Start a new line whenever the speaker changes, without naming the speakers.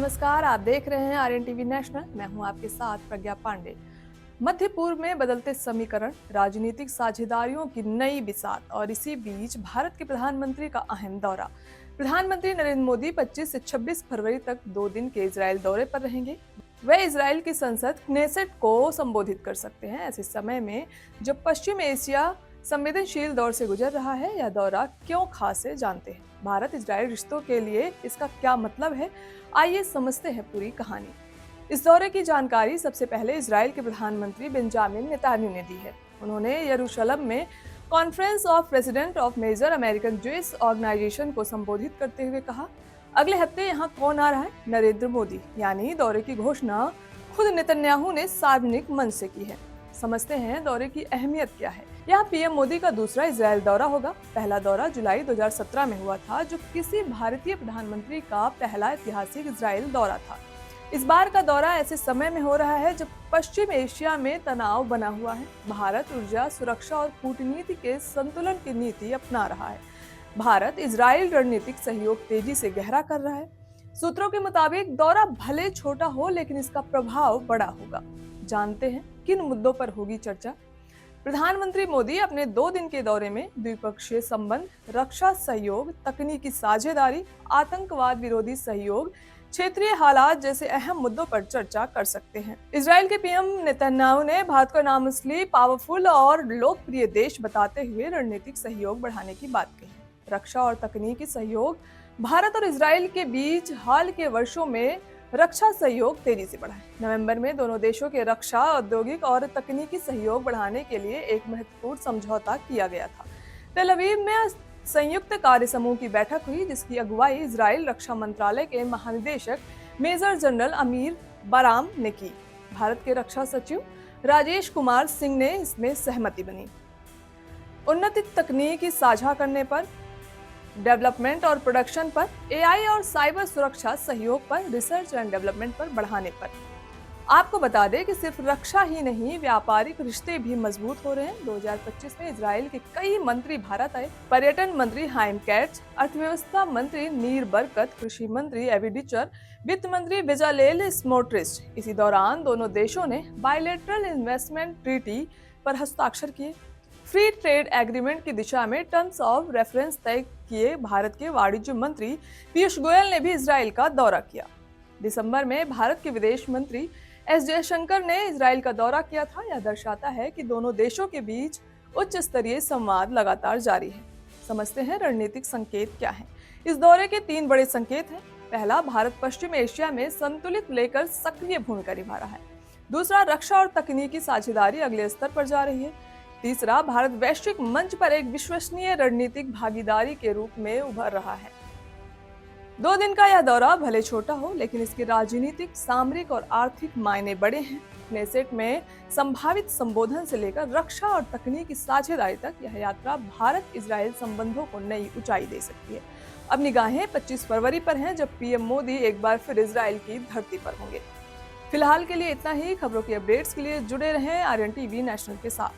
नमस्कार, आप देख रहे हैं आर्यन टीवी नेशनल। मैं हूं आपके साथ प्रज्ञा पांडे। मध्य पूर्व में बदलते समीकरण, राजनीतिक साझेदारियों की नई बिसात और इसी बीच भारत के प्रधानमंत्री का अहम दौरा। प्रधानमंत्री नरेंद्र मोदी 25 से 26 फरवरी तक 2 दिन के इजरायल दौरे पर रहेंगे। वे इजरायल की संसद क्नेसेट को संबोधित कर सकते हैं। ऐसे समय में जब पश्चिम एशिया संवेदनशील दौर से गुजर रहा है, यह दौरा क्यों खास है, जानते हैं। भारत इजरायल रिश्तों के लिए इसका क्या मतलब है, आइए समझते हैं पूरी कहानी। इस दौरे की जानकारी सबसे पहले इजरायल के प्रधानमंत्री बेंजामिन नेतान्याहू ने दी है। उन्होंने यरूशलेम में conference of president of major American Jewish organization को संबोधित करते हुए कहा, अगले हफ्ते यहाँ कौन आ रहा है? नरेंद्र मोदी। यानी दौरे की घोषणा खुद नेतन्याहू ने सार्वजनिक मंच से की है। समझते हैं दौरे की अहमियत क्या है। यहाँ पीएम मोदी का दूसरा इजरायल दौरा होगा। पहला दौरा जुलाई 2017 में हुआ था, जो किसी भारतीय प्रधानमंत्री का पहला ऐतिहासिक इजरायल दौरा था। इस बार का दौरा ऐसे समय में हो रहा है जब पश्चिम एशिया में तनाव बना हुआ है। भारत ऊर्जा, सुरक्षा और कूटनीति के संतुलन की नीति अपना रहा है। भारत इजरायल रणनीतिक सहयोग तेजी से गहरा कर रहा है। सूत्रों के मुताबिक दौरा भले छोटा हो, लेकिन इसका प्रभाव बड़ा होगा। जानते हैं किन मुद्दों पर होगी चर्चा। प्रधानमंत्री मोदी अपने 2 दिन के दौरे में द्विपक्षीय संबंध, रक्षा सहयोग, तकनीकी साझेदारी, आतंकवाद विरोधी सहयोग, क्षेत्रीय हालात जैसे अहम मुद्दों पर चर्चा कर सकते हैं। इजरायल के पीएम नेतन्याहू ने भारत को नामुमकिन पावरफुल और लोकप्रिय देश बताते हुए रणनीतिक सहयोग बढ़ाने की बात कही। रक्षा और तकनीकी सहयोग, भारत और इजरायल के बीच हाल के वर्षों में रक्षा सहयोग तेजी से बढ़ा है। नवंबर में दोनों देशों के रक्षा, औद्योगिक और तकनीकी सहयोग बढ़ाने के लिए एक महत्वपूर्ण समझौता किया गया था। तेल अवीव में संयुक्त कार्य समूह की बैठक हुई, जिसकी अगुवाई इजरायल रक्षा मंत्रालय के महानिदेशक मेजर जनरल अमीर बाराम ने की। भारत के रक्षा सचिव राजेश कुमार सिंह ने इसमें सहमति बनी। उन्नत तकनीकी साझा करने पर, डेवलपमेंट और प्रोडक्शन पर, एआई और साइबर सुरक्षा सहयोग पर, रिसर्च एंड डेवलपमेंट पर बढ़ाने पर। आपको बता दें कि सिर्फ रक्षा ही नहीं, व्यापारिक रिश्ते भी मजबूत हो रहे हैं। 2025 में इजरायल के कई मंत्री भारत आए। पर्यटन मंत्री हाइम कैट्स, अर्थव्यवस्था मंत्री नीर बरकत, कृषि मंत्री एवी डिचर, वित्त मंत्री बेजालेल स्मोट्रिच। इसी दौरान दोनों देशों ने बायलैटरल इन्वेस्टमेंट ट्रीटी पर हस्ताक्षर किए। फ्री ट्रेड एग्रीमेंट की दिशा में टर्म्स ऑफ रेफरेंस तय किए। भारत के वाणिज्य मंत्री पीयूष गोयल ने भी इजरायल का दौरा किया। दिसंबर में भारत के विदेश मंत्री एस जयशंकर ने इजरायल का दौरा किया था। यह दर्शाता है कि दोनों देशों के बीच उच्च स्तरीय संवाद लगातार जारी है। समझते हैं रणनीतिक संकेत क्या है। इस दौरे के 3 बड़े संकेत हैं। पहला, भारत पश्चिम एशिया में संतुलित लेकर सक्रिय भूमिका निभा रहा है। दूसरा, रक्षा और तकनीकी साझेदारी अगले स्तर पर जा रही है। तीसरा, भारत वैश्विक मंच पर एक विश्वसनीय रणनीतिक भागीदारी के रूप में उभर रहा है। 2 दिन का यह दौरा भले छोटा हो, लेकिन इसके राजनीतिक, सामरिक और आर्थिक मायने बड़े हैं। क्नेसेट में संभावित संबोधन से लेकर रक्षा और तकनीकी साझेदारी तक यह यात्रा भारत इजरायल संबंधों को नई ऊंचाई दे सकती है। अब निगाहें 25 फरवरी पर हैं, जब पीएम मोदी एक बार फिर इजरायल की धरती पर होंगे। फिलहाल के लिए इतना ही। खबरों की अपडेट्स के लिए जुड़े रहें आर्यन टीवी नेशनल के साथ।